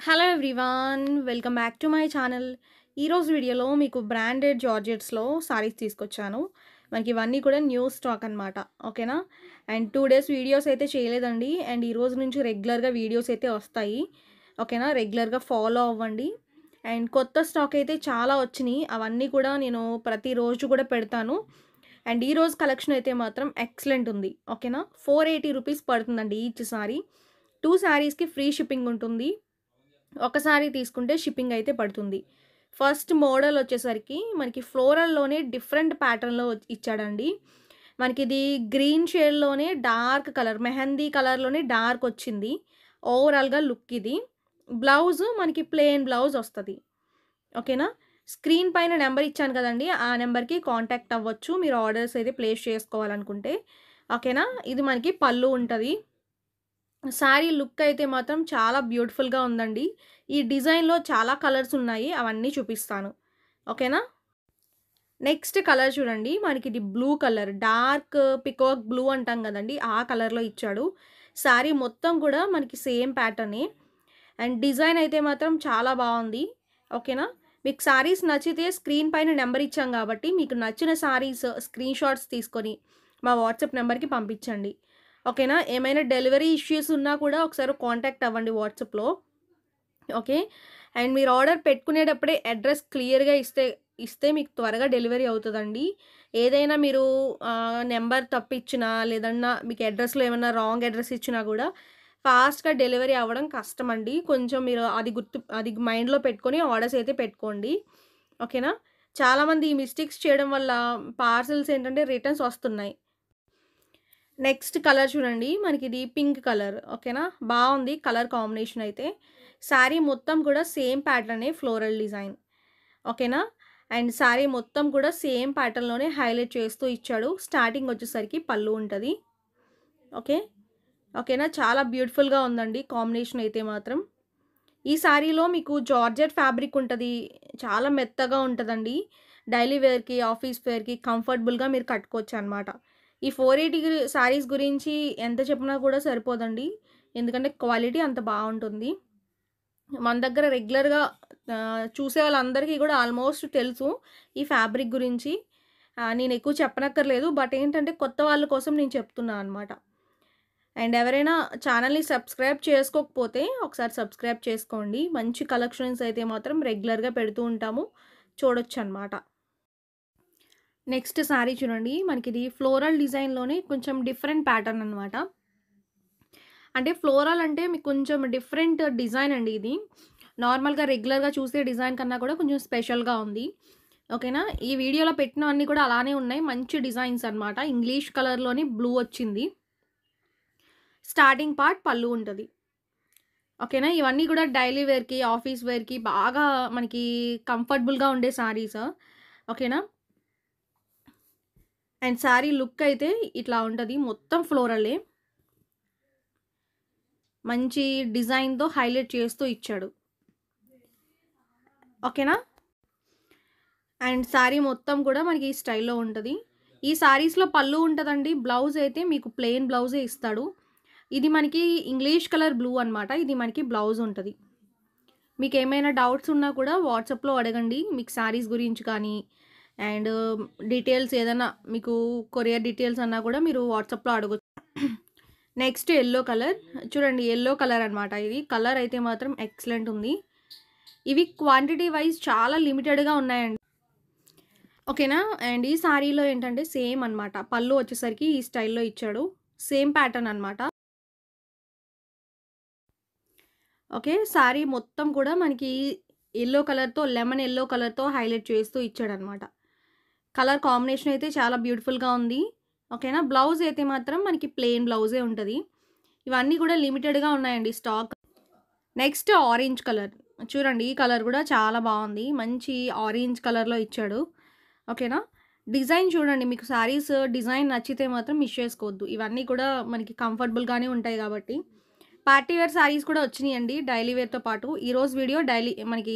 Hello everyone, welcome back to my channel. ఈరోజు వీడియోలో మీకు బ్రాండెడ్ జార్జెట్స్లో సారీస్ తీసుకొచ్చాను. మనకి ఇవన్నీ కూడా న్యూ స్టాక్ అనమాట. ఓకేనా. అండ్ 2 డేస్ వీడియోస్ అయితే చేయలేదండి. అండ్ ఈరోజు నుంచి రెగ్యులర్గా వీడియోస్ అయితే వస్తాయి. ఓకేనా, రెగ్యులర్గా ఫాలో అవ్వండి. అండ్ కొత్త స్టాక్ అయితే చాలా వచ్చినాయి. అవన్నీ కూడా నేను ప్రతిరోజు కూడా పెడతాను. అండ్ ఈరోజు కలెక్షన్ అయితే మాత్రం ఎక్సలెంట్ ఉంది. ఓకేనా, 480 రూపీస్ పడుతుందండి ఈచ్ సారీ. 2 శారీస్కి ఫ్రీ షిప్పింగ్ ఉంటుంది. ఒక సారీ తీసుకుంటే షిప్పింగ్ అయితే పడుతుంది. ఫస్ట్ మోడల్ వచ్చేసరికి మనకి ఫ్లోరల్లోనే డిఫరెంట్ ప్యాటర్న్లో ఇచ్చాడండి. మనకి ఇది గ్రీన్ షేడ్లోనే డార్క్ కలర్, మెహందీ కలర్లోనే డార్క్ వచ్చింది. ఓవరాల్గా లుక్ ఇది. బ్లౌజ్ మనకి ప్లెయిన్ బ్లౌజ్ వస్తుంది. ఓకేనా. స్క్రీన్ పైన నెంబర్ ఇచ్చాను కదండి, ఆ నెంబర్కి కాంటాక్ట్ అవ్వచ్చు మీరు ఆర్డర్స్ అయితే ప్లేస్ చేసుకోవాలనుకుంటే. ఓకేనా. ఇది మనకి పళ్ళు ఉంటుంది. శారీ లుక్ అయితే మాత్రం చాలా బ్యూటిఫుల్‌గా ఉందండి. ఈ డిజైన్‌లో చాలా కలర్స్ ఉన్నాయి. అవన్నీ చూపిస్తాను. ఓకేనా. నెక్స్ట్ కలర్ చూడండి. మనకి ఇది blue colour, dark peacock blue అంటాం కదండీ, ఆ కలర్‌లో ఇచ్చాడు. శారీ మొత్తం కూడా మనకి సేమ్ ప్యాటర్నే. అండ్ డిజైన్ అయితే మాత్రం చాలా బాగుంది. ఓకేనా. మీకు శారీస్ నచ్చితే స్క్రీన్ పైన నెంబర్ ఇచ్చాం కాబట్టి మీకు నచ్చిన శారీస్ స్క్రీన్ షాట్స్ తీసుకొని మా వాట్సాప్ నెంబర్‌కి పంపించండి. ఓకేనా. ఏమైనా డెలివరీ ఇష్యూస్ ఉన్నా కూడా ఒకసారి కాంటాక్ట్ అవ్వండి వాట్సాప్‌లో. ఓకే. అండ్ మీరు ఆర్డర్ పెట్టుకునేటప్పుడే అడ్రస్ క్లియర్‌గా ఇస్తే మీకు త్వరగా డెలివరీ అవుతదండి. ఏదైనా మీరు నెంబర్ తప్పిచ్చినా, లేదన్నా మీకు అడ్రస్‌లో ఏమన్నా రాంగ్ అడ్రస్ ఇచ్చినా గూడా ఫాస్ట్‌గా డెలివరీ అవ్వడం కష్టమండి. కొంచెం మీరు అది మైండ్‌లో పెట్టుకొని ఆర్డర్స్ అయితే పెట్టుకోండి. ఓకేనా. చాలామంది ఈ మిస్టేక్స్ చేయడం వల్ల పార్సెల్స్ ఏంటంటే రిటర్న్స్ వస్తున్నాయి. నెక్స్ట్ కలర్ చూడండి. మనకిది పింక్ కలర్. ఓకేనా. బావుంది కలర్ కాంబినేషన్ అయితే. శారీ మొత్తం కూడా సేమ్ ప్యాటర్నే, ఫ్లోరల్ డిజైన్. ఓకేనా. అండ్ శారీ మొత్తం కూడా సేమ్ ప్యాటర్న్‌లోనే హైలైట్ చేస్తూ ఇచ్చాడు. స్టార్టింగ్ వచ్చేసరికి పళ్ళు ఉంటది. ఓకే. ఓకేనా. చాలా బ్యూటిఫుల్‌గా ఉందండి కాంబినేషన్ అయితే మాత్రం. ఈ శారీలో మీకు జార్జెట్ ఫ్యాబ్రిక్ ఉంటది. చాలా మెత్తగా ఉంటదండి. డైలీ వేర్‌కి, ఆఫీస్ వేర్‌కి కంఫర్టబుల్‌గా మీరు కట్టుకోవచ్చనమాట. ఈ 480 శారీస్ గురించి ఎంత చెప్పినా కూడా సరిపోదండి. ఎందుకంటే క్వాలిటీ అంత బావుంటుంది. మన దగ్గర రెగ్యులర్‌గా చూసే వాళ్ళందరికీ కూడా ఆల్మోస్ట్ తెలుసు ఈ ఫ్యాబ్రిక్ గురించి. నేను ఎక్కువ చెప్పనక్కర్లేదు. బట్ ఏంటంటే కొత్త వాళ్ళ కోసం నేను చెప్తున్నా అనమాట. అండ్ ఎవరైనా ఛానల్‌ని సబ్స్క్రైబ్ చేసుకోకపోతే ఒకసారి సబ్స్క్రైబ్ చేసుకోండి. మంచి కలెక్షన్స్ అయితే మాత్రం రెగ్యులర్‌గా పెడుతూ ఉంటాము. చూడొచ్చనమాట. నెక్స్ట్ శారీ చూడండి. మనకిది ఫ్లోరల్ డిజైన్‌లోనే కొంచెం డిఫరెంట్ ప్యాటర్న్ అనమాట. అంటే ఫ్లోరల్ అంటే మీకు కొంచెం డిఫరెంట్ డిజైన్ అండి ఇది. నార్మల్‌గా రెగ్యులర్‌గా చూసే డిజైన్ కన్నా కూడా కొంచెం స్పెషల్‌గా ఉంది. ఓకేనా. ఈ వీడియోలో పెట్టినవన్నీ కూడా అలానే ఉన్నాయి. మంచి డిజైన్స్ అనమాట. ఇంగ్లీష్ కలర్‌లోని బ్లూ వచ్చింది. స్టార్టింగ్ పార్ట్ పళ్ళు ఉంటది. ఓకేనా. ఇవన్నీ కూడా డైలీ వేర్‌కి, ఆఫీస్ వేర్‌కి బాగా మనకి కంఫర్టబుల్‌గా ఉండే శారీస్. ఓకేనా. అండ్ శారీ లుక్ అయితే ఇట్లా ఉంటది. మొత్తం ఫ్లోరలే. మంచి డిజైన్‌తో హైలైట్ చేస్తూ ఇచ్చాడు. ఓకేనా. అండ్ శారీ మొత్తం కూడా మనకి ఈ స్టైల్‌లో ఉంటది. ఈ శారీస్‌లో పళ్ళు ఉంటదండి. బ్లౌజ్ అయితే మీకు ప్లెయిన్ బ్లౌజే ఇస్తాడు. ఇది మనకి ఇంగ్లీష్ కలర్ బ్లూ అనమాట. ఇది మనకి బ్లౌజ్ ఉంటది. మీకేమైనా డౌట్స్ ఉన్నా కూడా వాట్సాప్‌లో అడగండి. మీకు శారీస్ గురించి కానీ, అండ్ డీటెయిల్స్ ఏదన్నా మీకు కొరియర్ డీటెయిల్స్ అన్నా కూడా మీరు వాట్సాప్‌లో అడగొచ్చు. Next yellow colour. చూడండి యెల్లో కలర్ అనమాట ఇది. కలర్ అయితే మాత్రం ఎక్సలెంట్ ఉంది. ఇవి క్వాంటిటీ వైస్ చాలా లిమిటెడ్‌గా ఉన్నాయండి. ఓకేనా. అండ్ ఈ శారీలో ఏంటంటే సేమ్ అనమాట. పళ్ళు వచ్చేసరికి ఈ స్టైల్‌లో ఇచ్చాడు. సేమ్ ప్యాటర్న్ అనమాట. ఓకే. శారీ మొత్తం కూడా మనకి యెల్లో కలర్‌తో, లెమన్ యెల్లో కలర్‌తో హైలైట్ చేస్తూ ఇచ్చాడనమాట. కలర్ కాంబినేషన్ అయితే చాలా బ్యూటిఫుల్‌గా ఉంది. ఓకేనా. బ్లౌజ్ అయితే మాత్రం మనకి ప్లెయిన్ బ్లౌజే ఉంటది. ఇవన్నీ కూడా లిమిటెడ్‌గా ఉన్నాయండి స్టాక్. Next orange colour. చూడండి ఈ కలర్ కూడా చాలా బావుంది. మంచి ఆరెంజ్ కలర్‌లో ఇచ్చాడు. ఓకేనా. డిజైన్ చూడండి. మీకు శారీస్ డిజైన్ నచ్చితే మాత్రం మిస్ చేసుకోవద్దు. ఇవన్నీ కూడా మనకి కంఫర్టబుల్‌గానే ఉంటాయి కాబట్టి. పార్టీ వేర్ శారీస్ కూడా వచ్చినాయండి డైలీ వేర్‌తో పాటు. ఈరోజు వీడియో మనకి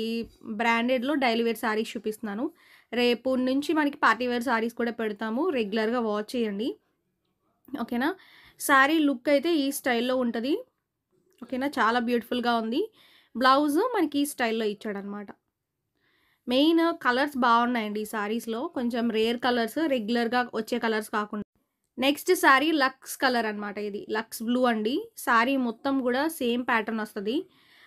బ్రాండెడ్‌లో డైలీ వేర్ శారీస్ చూపిస్తున్నాను. రేపు నుంచి మనకి పార్టీ వేర్ శారీస్ కూడా పెడతాము. రెగ్యులర్‌గా వాచ్ చేయండి. ఓకేనా. శారీ లుక్ అయితే ఈ స్టైల్‌లో ఉంటది. ఓకేనా. చాలా బ్యూటిఫుల్‌గా ఉంది. బ్లౌజు మనకి ఈ స్టైల్‌లో ఇచ్చాడనమాట. మెయిన్ కలర్స్ బాగున్నాయండి ఈ శారీస్‌లో. కొంచెం రేర్ కలర్స్, రెగ్యులర్‌గా వచ్చే కలర్స్ కాకుండా. నెక్స్ట్ శారీ లక్స్ కలర్ అనమాట ఇది. లక్స్ బ్లూ అండి. శారీ మొత్తం గూడా సేమ్ ప్యాటర్న్ ఒస్తది.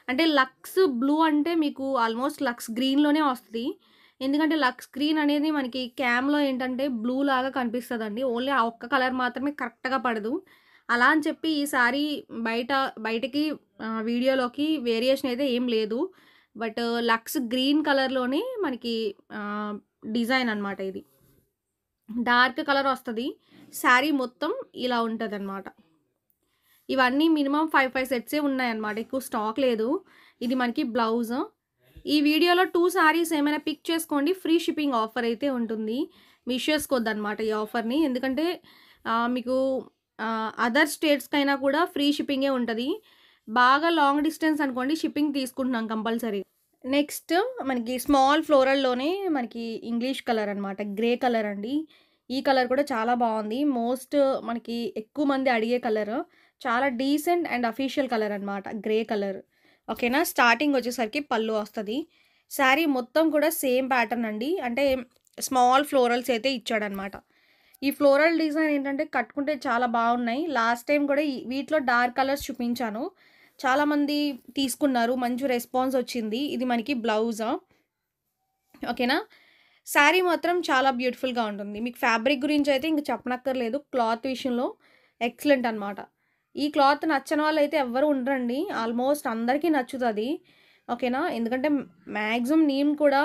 అంటే లక్స్ బ్లూ అంటే మీకు ఆల్మోస్ట్ లక్స్ గ్రీన్‌లోనే వస్తది. ఎందుకంటే లక్స్ గ్రీన్ అనేది మనకి క్యామ్‌లో ఏంటంటే బ్లూ లాగా కనిపిస్తదండి. ఓన్లీ ఆ ఒక్క కలర్ మాత్రమే కరెక్ట్‌గా పడదు. అలా అని చెప్పి ఈ శారీ బయట బయటకి వీడియోలోకి వేరియేషన్ అయితే ఏం లేదు. బట్ లక్స్ గ్రీన్ కలర్‌లోనే మనకి డిజైన్ అనమాట ఇది. డార్క్ కలర్ వస్తది. శారీ మొత్తం ఇలా ఉంటదనమాట. ఇవన్నీ మినిమమ్ 5 సెట్సే ఉన్నాయన్నమాట. ఎక్కువ స్టాక్ లేదు. ఇది మనకి బ్లౌజ్. ఈ వీడియోలో 2 శారీస్ ఏమైనా పిక్ చేసుకోండి. ఫ్రీ షిప్పింగ్ ఆఫర్ అయితే ఉంటుంది. మిస్ చేసుకోవద్దనమాట ఈ ఆఫర్‌ని. ఎందుకంటే మీకు అదర్ స్టేట్స్‌కైనా కూడా ఫ్రీ షిప్పింగే ఉంటది. బాగా లాంగ్ డిస్టెన్స్ అనుకోండి షిప్పింగ్ తీసుకుంటున్నాం కంపల్సరీ. నెక్స్ట్ మనకి స్మాల్ ఫ్లోరల్‌లోనే మనకి ఇంగ్లీష్ కలర్ అనమాట. గ్రే కలర్ అండి. ఈ కలర్ కూడా చాలా బావుంది. మనకి ఎక్కువ మంది అడిగే కలర్. చాలా డీసెంట్ అండ్ అఫీషియల్ కలర్ అనమాట. Grey colour. ఓకేనా? స్టార్టింగ్ వచ్చేసరికి పళ్ళు వస్తది. శారీ మొత్తం కూడా సేమ్ ప్యాటర్న్ అండి. అంటే స్మాల్ ఫ్లోరల్స్ అయితే ఇచ్చాడనమాట. ఈ ఫ్లోరల్ డిజైన్ ఏంటంటే కట్టుకుంటే చాలా బాగున్నాయి. లాస్ట్ టైం కూడా వీటిలో డార్క్ కలర్స్ చూపించాను. చాలామంది తీసుకున్నారు. మంచి రెస్పాన్స్ వచ్చింది. ఇది మనకి బ్లౌజా. ఓకేనా? శారీ మాత్రం చాలా బ్యూటిఫుల్‌గా ఉంటుంది. మీకు ఫ్యాబ్రిక్ గురించి అయితే ఇంక చెప్పనక్కర్లేదు. క్లాత్ విషయంలో ఎక్సలెంట్ అనమాట. ఈ క్లాత్ నచ్చని వాళ్ళైతే ఎవ్వరు ఉండరండి. ఆల్మోస్ట్ అందరికీ నచ్చుతది. ఓకేనా? ఎందుకంటే మాక్సిమం నేను కూడా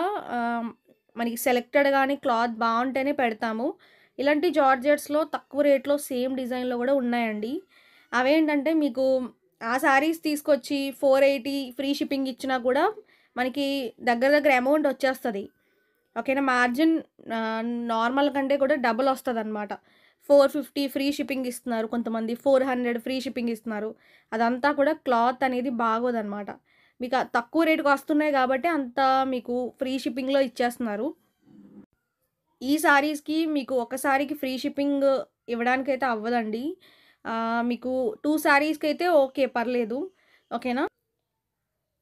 మనకి సెలెక్టెడ్ గాని క్లాత్ బావుంటేనే పెడతాము. ఇలాంటి జార్జెట్స్‌లో తక్కువ రేట్‌లో సేమ్ డిజైన్‌లో గూడా ఉన్నాయండి. అవేంటంటే మీకు ఆ శారీస్ తీసుకొచ్చి 480 ఫ్రీ షిప్పింగ్ ఇచ్చినా కూడా మనకి దగ్గర దగ్గర అమౌంట్ వచ్చేస్తది. ఓకేనా? మార్జిన్ నార్మల్ కంటే కూడా డబుల్ వస్తదనమాట. 450 ఫ్రీ షిప్పింగ్ ఇస్తున్నారు. కొంతమంది 400 ఫ్రీ షిప్పింగ్ ఇస్తున్నారు. అదంతా కూడా క్లాత్ అనేది బాగోదనమాట. మీకు తక్కువ రేటుకి వస్తున్నాయి కాబట్టి అంత మీకు ఫ్రీ షిప్పింగ్‌లో ఇచ్చేస్తున్నారు. ఈ శారీస్‌కి మీకు ఒక శారీకి ఫ్రీ షిప్పింగ్ ఇవ్వడానికైతే అవ్వదండి. మీకు 2 శారీస్‌కైతే ఓకే. పర్లేదు. ఓకేనా?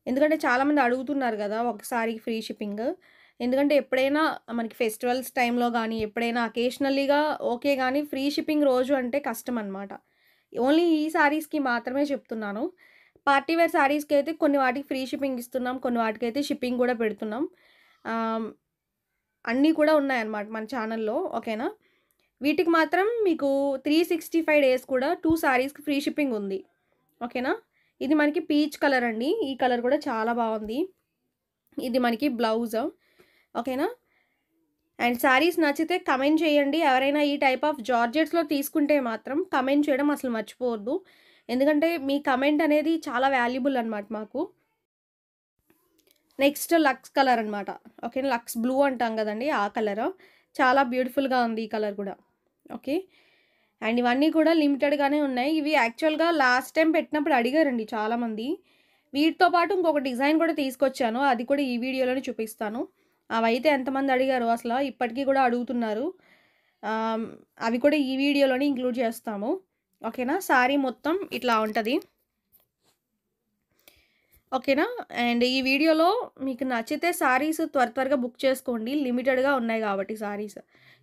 ఎందుకంటే చాలామంది అడుగుతున్నారు గదా! ఒక శారీకి ఫ్రీ షిప్పింగ్. ఎందుకంటే ఎప్పుడైనా మనకి ఫెస్టివల్స్ టైంలో గానీ, ఎప్పుడైనా అకేషనల్లీగా ఓకే గానీ, ఫ్రీ షిప్పింగ్ రోజు అంటే కష్టమనమాట. ఓన్లీ ఈ శారీస్‌కి మాత్రమే చెప్తున్నాను. పార్టీ వేర్ శారీస్‌కైతే కొన్ని వాటికి ఫ్రీ షిప్పింగ్ ఇస్తున్నాం. కొన్ని వాటికైతే షిప్పింగ్ గూడా పెడుతున్నాం. ఆహ్, అన్నీ కూడా ఉన్నాయన్నమాట మన ఛానల్‌లో. ఓకేనా? వీటికి మాత్రం మీకు 365 డేస్ కూడా 2 శారీస్‌కి ఫ్రీ షిప్పింగ్ ఉంది. ఓకేనా? ఇది మనకి పీచ్ కలర్ అండి. ఈ కలర్ కూడా చాలా బావుంది. ఇది మనకి బ్లౌజ్. ఓకేనా? అండ్ శారీస్ నచ్చితే కమెంట్ చేయండి. ఎవరైనా ఈ టైప్ ఆఫ్ జార్జెట్స్‌లో తీసుకుంటే మాత్రం కమెంట్ చేయడం అసలు మర్చిపోవద్దు. ఎందుకంటే మీ కమెంట్ అనేది చాలా వాల్యుబుల్ అనమాట మాకు. నెక్స్ట్ లక్స్ కలర్ అనమాట. ఓకేనా? లక్స్ బ్లూ అంటాం గదండీ! ఆ కలరు. చాలా బ్యూటిఫుల్‌గా ఉంది ఈ కలర్ గూడా. ఓకే. అండ్ ఇవన్నీ కూడా లిమిటెడ్‌గానే ఉన్నాయి. ఇవి యాక్చువల్‌గా లాస్ట్ టైమ్ పెట్టినప్పుడు అడిగారండి చాలామంది. వీటితో పాటు ఇంకొక డిజైన్ కూడా తీసుకొచ్చాను. అది కూడా ఈ వీడియోలోనే చూపిస్తాను. అవైతే ఎంతమంది అడిగారో అసల ఇప్పటికి కూడా అడుగుతున్నారు. ఆహ్, అవి కూడా ఈ వీడియోలోనే ఇంక్లూడ్ చేస్తాము. ఓకేనా? శారీ మొత్తం ఇట్లా ఉంటది. ఓకేనా? అండ్ ఈ వీడియోలో మీకు నచ్చితే శారీస్ త్వరగా బుక్ చేసుకోండి. లిమిటెడ్‌గా ఉన్నాయి కాబట్టి శారీస్.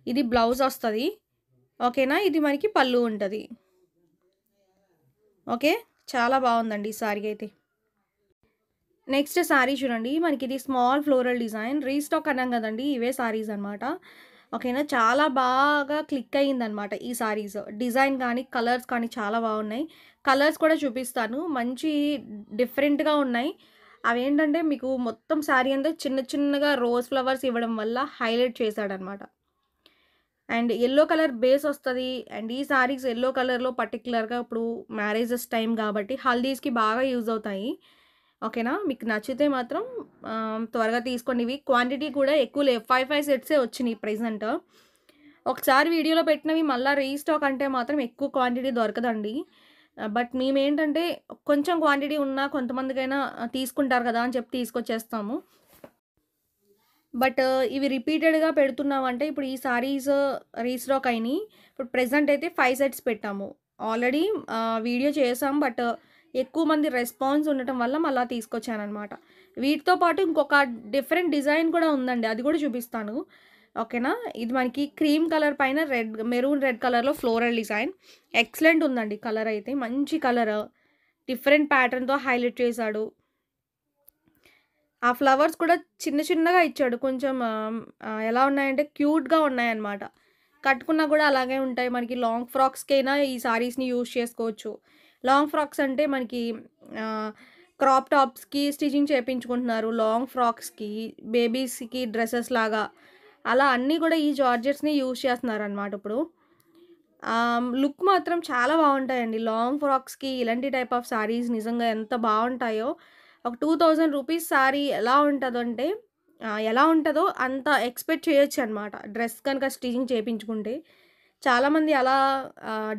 ఇది బ్లౌజ్ ఒస్తది. ఓకేనా? ఇది మనకి పళ్ళు ఉంటది. ఓకే. చాలా బావుందండి ఈ శారీ అయితే. నెక్స్ట్ శారీ చూడండి. మనకిది స్మాల్ ఫ్లోరల్ డిజైన్. రీస్టాక్ అన్నాం గదండీ! ఇవే శారీస్ అనమాట. ఓకేనా? చాలా బాగా క్లిక్ అయిందనమాట ఈ శారీస్. డిజైన్ కానీ, కలర్స్ కానీ చాలా బాగున్నాయి. కలర్స్ కూడా చూపిస్తాను. మంచి డిఫరెంట్‌గా ఉన్నాయి. అవేంటంటే మీకు మొత్తం శారీ అంతా చిన్న చిన్నగా రోజ్ ఫ్లవర్స్ ఇవ్వడం వల్ల హైలైట్ చేశాడనమాట. అండ్ యెల్లో కలర్ బేస్ ఒస్తది. అండ్ ఈ శారీస్ యెల్లో కలర్‌లో పర్టిక్యులర్‌గా ఇప్పుడు మ్యారేజెస్ టైమ్ గాబట్టి హల్దీస్‌కి బాగా యూజ్ అవుతాయి. ఓకేనా? మీకు నచ్చితే మాత్రం త్వరగా తీసుకోండి. ఇవి క్వాంటిటీ కూడా ఎక్కువ లేవు. 5 సెట్సే వచ్చినియి ప్రెజెంట్. ఒకసారి వీడియోలో పెట్టినవి మళ్ళా రీస్టాక్ అంటే మాత్రం ఎక్కువ క్వాంటిటీ దొరకదండి. బట్ మేమేంటంటే కొంచెం క్వాంటిటీ ఉన్నా కొంతమందికైనా తీసుకుంటారు కదా! అని చెప్పి తీసుకొచ్చేస్తాము. బట్ ఇవి రిపీటెడ్‌గా పెడుతున్నామంటే ఇప్పుడు ఈ శారీస్ రీస్టాక్ అయినియి. ఇప్పుడు ప్రెజెంట్ అయితే 5 సెట్స్ పెట్టాము. ఆల్రెడీ వీడియో చేసాం. బట్ ఎక్కువ మంది రెస్పాన్స్ ఉండటం వల్ల మళ్ళా తీసుకొచ్చాననమాట. వీటితో పాటు ఇంకొక డిఫరెంట్ డిజైన్ కూడా ఉందండి. అది కూడా చూపిస్తాను. ఓకేనా? ఇది మనకి క్రీమ్ కలర్ పైన మెరూన్ రెడ్ కలర్‌లో ఫ్లోరల్ డిజైన్. ఎక్సలెంట్ ఉందండి కలర్ అయితే. మంచి కలర్. డిఫరెంట్ ప్యాటర్న్‌తో హైలైట్ చేశాడు. ఆ ఫ్లవర్స్ కూడా చిన్న చిన్నగా ఇచ్చాడు. కొంచెం ఎలా ఉన్నాయంటే క్యూట్‌గా ఉన్నాయన్నమాట. కట్టుకున్నా కూడా అలాగే ఉంటాయి. మనకి లాంగ్ ఫ్రాక్స్‌కైనా ఈ సారీస్‌ని యూజ్ చేసుకోవచ్చు. లాంగ్ ఫ్రాక్స్ అంటే మనకి ఆహ్, క్రాప్ టాప్స్‌కి స్టిచింగ్ చేపించుకుంటున్నారు. లాంగ్ ఫ్రాక్స్‌కి, బేబీస్‌కి డ్రెసెస్ లాగా అలా అన్నీ కూడా ఈ జార్జెట్స్‌ని యూజ్ చేస్తున్నారనమాట ఇప్పుడు. లుక్ మాత్రం చాలా బావుంటాయండి. లాంగ్ ఫ్రాక్స్‌కి ఇలాంటి టైప్ ఆఫ్ సారీస్ నిజంగా ఎంత బావుంటాయో. ఒక 2000 రూపీస్ సారీ ఎలా ఉంటదో అంత ఎక్స్‌పెక్ట్ చేయొచ్చనమాట. డ్రెస్ కనుక స్టిచింగ్ చేపించుకుంటే. చాలామంది అలా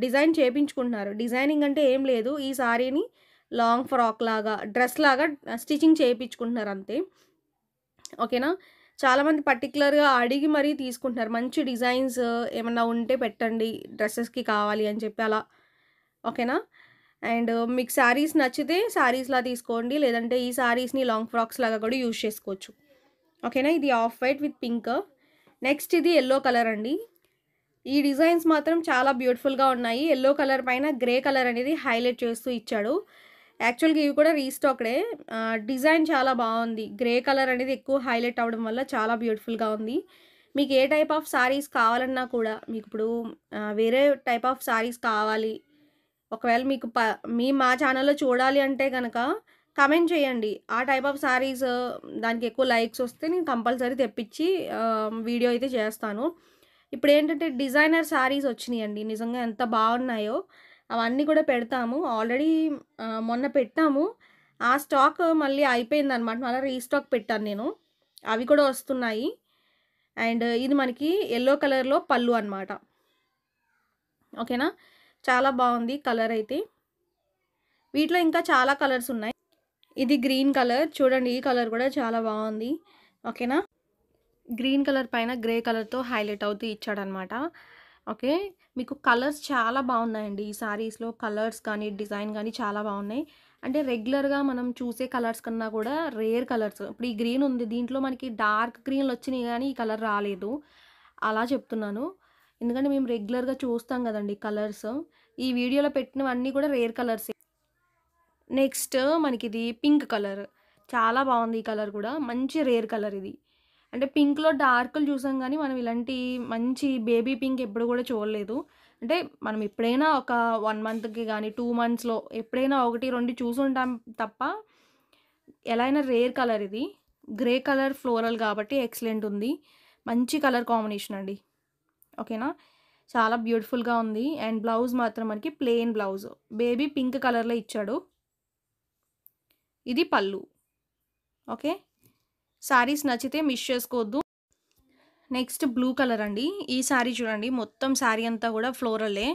డిజైన్ చేపించుకుంటున్నారు. డిజైనింగ్ అంటే ఏం లేదు. ఈ సారీని లాంగ్ ఫ్రాక్ లాగా, డ్రెస్ లాగా స్టిచింగ్ చేపించుకుంటున్నారు అంతే. ఓకేనా? చాలామంది పర్టిక్యులర్‌గా అడిగి మరీ తీసుకుంటున్నారు. మంచి డిజైన్స్ ఏమన్నా ఉంటే పెట్టండి. డ్రెసెస్‌కి కావాలి అని చెప్పి అలా. ఓకేనా? అండ్ మీకు శారీస్ నచ్చితే శారీస్‌లా తీసుకోండి. లేదంటే ఈ శారీస్‌ని లాంగ్ ఫ్రాక్స్ లాగా కూడా యూజ్ చేసుకోవచ్చు. ఓకేనా? ఇది off white with pink. Next ఇది యెల్లో కలర్ అండి. ఈ డిజైన్స్ మాత్రం చాలా బ్యూటిఫుల్‌గా ఉన్నాయి. యెల్లో కలర్ పైన గ్రే కలర్ అనేది హైలైట్ చేస్తూ ఇచ్చాడు. యాక్చువల్‌గా ఇవి కూడా రీస్టాక్‌డే. డిజైన్ చాలా బావుంది. గ్రే కలర్ అనేది ఎక్కువ హైలైట్ అవ్వడం వల్ల చాలా బ్యూటిఫుల్‌గా ఉంది. మీకు ఏ టైప్ ఆఫ్ సారీస్ కావాలన్నా కూడా మీకిప్పుడు వేరే టైప్ ఆఫ్ సారీస్ కావాలి. ఒకవేళ మీకు మా ఛానల్‌లో చూడాలి అంటే గనక కామెంట్ చేయండి. ఆ టైప్ ఆఫ్ సారీస్ దానికి ఎక్కువ లైక్స్ వస్తే నేను కంపల్సరీ తెప్పించి వీడియో అయితే చేస్తాను. ఇప్పుడేంటంటే డిజైనర్ సారీస్ వచ్చినియండి. నిజంగా ఎంత బావున్నాయో! అవన్నీ కూడా పెడతాము. ఆల్రెడీ మొన్న పెట్టాము. ఆ స్టాక్ మళ్ళీ అయిపోయిందనమాట. మళ్ళా రీస్టాక్ పెట్టాను నేను. అవి కూడా వస్తున్నాయి. అండ్ ఇది మనకి యెల్లో కలర్‌లో పళ్ళు అనమాట. ఓకేనా? చాలా బావుంది కలర్ అయితే. వీటిలో ఇంకా చాలా కలర్స్ ఉన్నాయి. ఇది గ్రీన్ కలర్. చూడండి ఈ కలర్ కూడా చాలా బావుంది. ఓకేనా? గ్రీన్ కలర్ పైన గ్రే కలర్‌తో హైలైట్ అవుతూ ఇచ్చాడనమాట. ఓకే. మీకు కలర్స్ చాలా బావున్నాయండి. ఈ సారీస్‌లో కలర్స్ కానీ, డిజైన్ గానీ చాలా బావున్నాయి. అంటే రెగ్యులర్‌గా మనం చూసే కలర్స్ కన్నా కూడా రేర్ కలర్స్. ఇప్పుడు ఈ గ్రీన్ ఉంది. దీంట్లో మనకి డార్క్ గ్రీన్‌లొచ్చినియి గానీ, ఈ కలర్ రాలేదు. అలా చెప్తున్నాను. ఎందుకంటే మేము రెగ్యులర్‌గా చూస్తాం గదండీ కలర్స్. ఈ వీడియోలో పెట్టినవన్నీ కూడా రేర్ కలర్సే. నెక్స్ట్ మనకిది పింక్ కలర్. చాలా బావుంది ఈ కలర్ కూడా. మంచి రేర్ కలర్ ఇది. అంటే పింక్‌లో డార్కులు చూసాం గానీ, మనం ఇలాంటి మంచి బేబీ పింక్ ఎప్పుడు కూడా చూడలేదు. అంటే మనం ఎప్పుడైనా ఒక 1 మంత్‌కి గానీ, 2 మంత్స్‌లో ఎప్పుడైనా 1, 2 చూసుంటాం తప్ప, ఎలా అయినా రేర్ కలర్ ఇది. గ్రే కలర్ ఫ్లోరల్ కాబట్టి ఎక్సలెంట్ ఉంది. మంచి కలర్ కాంబినేషన్ అండి. ఓకేనా? చాలా బ్యూటిఫుల్‌గా ఉంది. అండ్ బ్లౌజ్ మాత్రం మనకి ప్లెయిన్ బ్లౌజ్. బేబీ పింక్ కలర్‌లో ఇచ్చాడు. ఇది పళ్ళు. ఓకే. సారీస్ నచ్చితే మిస్ చేసుకోవద్దు. నెక్స్ట్ బ్లూ కలర్ అండి. ఈ సారీ చూడండి మొత్తం సారీ అంతా కూడా ఫ్లోరలే.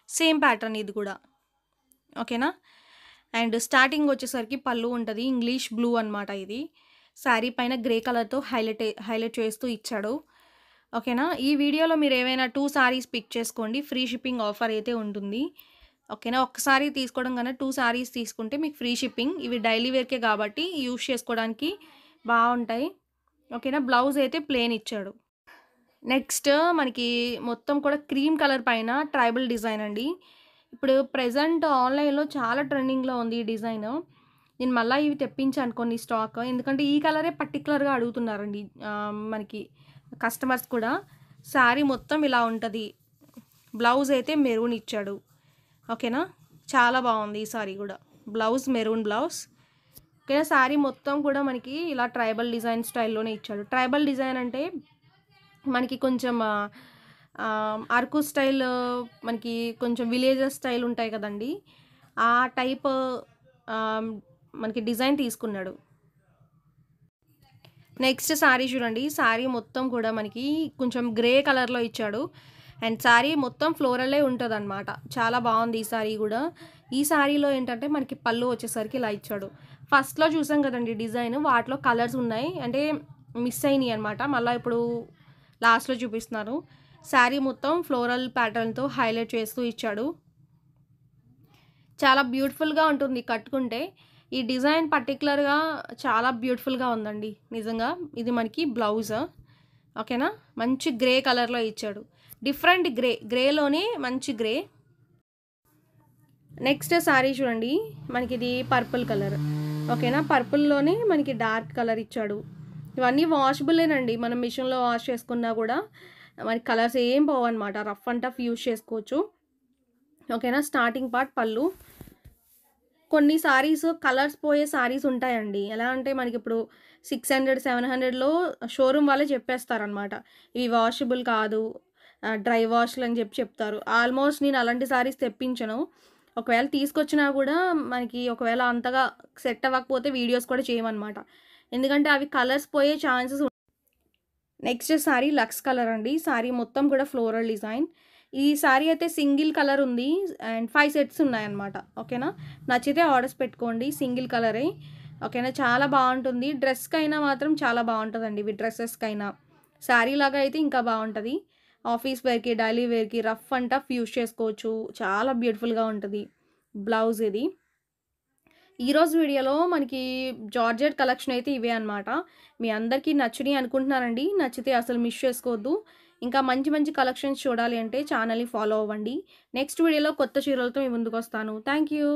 సేమ్ ప్యాటర్న్ ఇది కూడా. ఓకేనా? అండ్ స్టార్టింగ్ వచ్చేసరికి పళ్ళు ఉంటది. ఇంగ్లీష్ బ్లూ అనమాట ఇది. సారీ పైన గ్రే కలర్‌తో హైలైట్ చేస్తూ ఇచ్చాడు. ఓకేనా? ఈ వీడియోలో మీరేవైనా 2 సారీస్ పిక్ చేసుకోండి. ఫ్రీ షిప్పింగ్ ఆఫర్ అయితే ఉంటుంది. ఓకేనా? ఒక్క సారీ తీసుకోవడం కన్నా 2 సారీస్ తీసుకుంటే మీకు ఫ్రీ షిప్పింగ్. ఇవి డైలీ వేర్‌కే కాబట్టి యూజ్ చేసుకోవడానికి బావుంటాయి. ఓకేనా? బ్లౌజ్ అయితే ప్లెయిన్ ఇచ్చాడు. నెక్స్ట్ మనకి మొత్తం కూడా క్రీమ్ కలర్ పైన ట్రైబల్ డిజైన్ అండి. ఇప్పుడు ప్రెజెంట్ ఆన్‌లైన్‌లో చాలా ట్రెండింగ్‌లో ఉంది ఈ డిజైను. నేను మళ్ళా ఇవి తెప్పించాను కొన్ని స్టాక్. ఎందుకంటే ఈ కలరే పర్టిక్యులర్‌గా అడుగుతున్నారండి. మనకి కస్టమర్స్ కూడా. శారీ మొత్తం ఇలా ఉంటది. బ్లౌజ్ అయితే మెరూన్ ఇచ్చాడు. ఓకేనా? చాలా బావుంది ఈ సారీ గూడా. Blouse maroon blouse. ఓకేనా? శారీ మొత్తం కూడా మనకి ఇలా ట్రైబల్ డిజైన్ స్టైల్‌లోనే ఇచ్చాడు. ట్రైబల్ డిజైన్ అంటే మనకి కొంచెం అరకు స్టైల్, మనకి కొంచెం విలేజెస్ స్టైల్ ఉంటాయి కదండీ! ఆ టైప్ ఆహ్, మనకి డిజైన్ తీసుకున్నాడు. నెక్స్ట్ సారీ చూడండి. సారీ మొత్తం కూడా మనకి కొంచెం గ్రే కలర్‌లో ఇచ్చాడు. అండ్ సారీ మొత్తం ఫ్లోరలే ఉంటదనమాట. చాలా బావుంది ఈ సారీ గూడా. ఈ సారీలో ఏంటంటే మనకి పళ్ళు వచ్చేసరికి ఇలా ఇచ్చాడు. ఫస్ట్‌లో చూసాం కదండీ డిజైన్. వాటిలో కలర్స్ ఉన్నాయి. అంటే మిస్ అయినియి అనమాట. మళ్ళా ఇప్పుడు లాస్ట్‌లో చూపిస్తున్నాను. సారీ మొత్తం ఫ్లోరల్ ప్యాటర్న్‌తో హైలైట్ చేస్తూ ఇచ్చాడు. చాలా బ్యూటిఫుల్‌గా ఉంటుంది కట్టుకుంటే. ఈ డిజైన్ పర్టిక్యులర్‌గా చాలా బ్యూటిఫుల్‌గా ఉందండి నిజంగా. ఇది మనకి బ్లౌజ్. ఓకేనా? మంచి గ్రే కలర్‌లో ఇచ్చాడు. Different grey. గ్రేలోనే మంచి గ్రే. నెక్స్ట్ శారీ చూడండి. మనకిది పర్పుల్ కలర్. ఓకేనా? పర్పుల్‌లోనే మనకి డార్క్ కలర్ ఇచ్చాడు. ఇవన్నీ వాషబులేనండి. మనం మిషన్‌లో వాష్ చేసుకున్నా కూడా మనకి కలర్స్ ఏం పోవన్నమాట. రఫ్ అండ్ టఫ్ యూజ్ చేసుకోవచ్చు. ఓకేనా? స్టార్టింగ్ పార్ట్ పళ్ళు. కొన్ని సారీస్ కలర్స్ పోయే సారీస్ ఉంటాయండి. ఎలా అంటే మనకిప్పుడు 600, 700లో షోరూమ్ వాళ్ళే చెప్పేస్తారనమాట. ఇవి వాషబుల్ కాదు. డ్రై వాష్‌లని చెప్తారు. ఆల్మోస్ట్ నేను అలాంటి సారీస్ తెప్పించను. ఒకవేళ తీసుకొచ్చినా కూడా మనకి ఒకవేళ అంతగా సెట్ అవ్వకపోతే వీడియోస్ కూడా చేయమనమాట. ఎందుకంటే అవి కలర్స్ పోయే ఛాన్సెస్. నెక్స్ట్ సారీ లక్స్ కలర్ అండి. సారీ మొత్తం కూడా ఫ్లోరల్ డిజైన్. ఈ సారీ అయితే సింగిల్ కలర్ ఉంది అండ్ 5 సెట్స్ ఉన్నాయన్నమాట. ఓకేనా? నచ్చితే ఆర్డర్స్ పెట్టుకోండి. సింగిల్ కలరే. ఓకేనా? చాలా బాగుంటుంది. డ్రెస్‌కైనా మాత్రం చాలా బాగుంటుందండి. ఇవి డ్రెస్సెస్‌కైనా. సారీ లాగా అయితే ఇంకా బాగుంటుంది. ఆఫీస్ వేర్‌కి, డైలీ వేర్‌కి రఫ్ అండ్ టఫ్ యూజ్ చేసుకోవచ్చు. చాలా బ్యూటిఫుల్‌గా ఉంటుంది. బ్లౌజ్ ఇది. ఈరోజు వీడియోలో మనకి జార్జెట్ కలెక్షన్ అయితే ఇవే అనమాట. మీ అందరికీ నచ్చినాయి అనుకుంటున్నానండి. నచ్చితే అసలు మిస్ చేసుకోవద్దు. ఇంకా మంచి మంచి కలెక్షన్స్ చూడాలి అంటే ఛానల్‌ని ఫాలో అవ్వండి. నెక్స్ట్ వీడియోలో కొత్త చీరలతో మీ ముందుకొస్తాను. Thank you.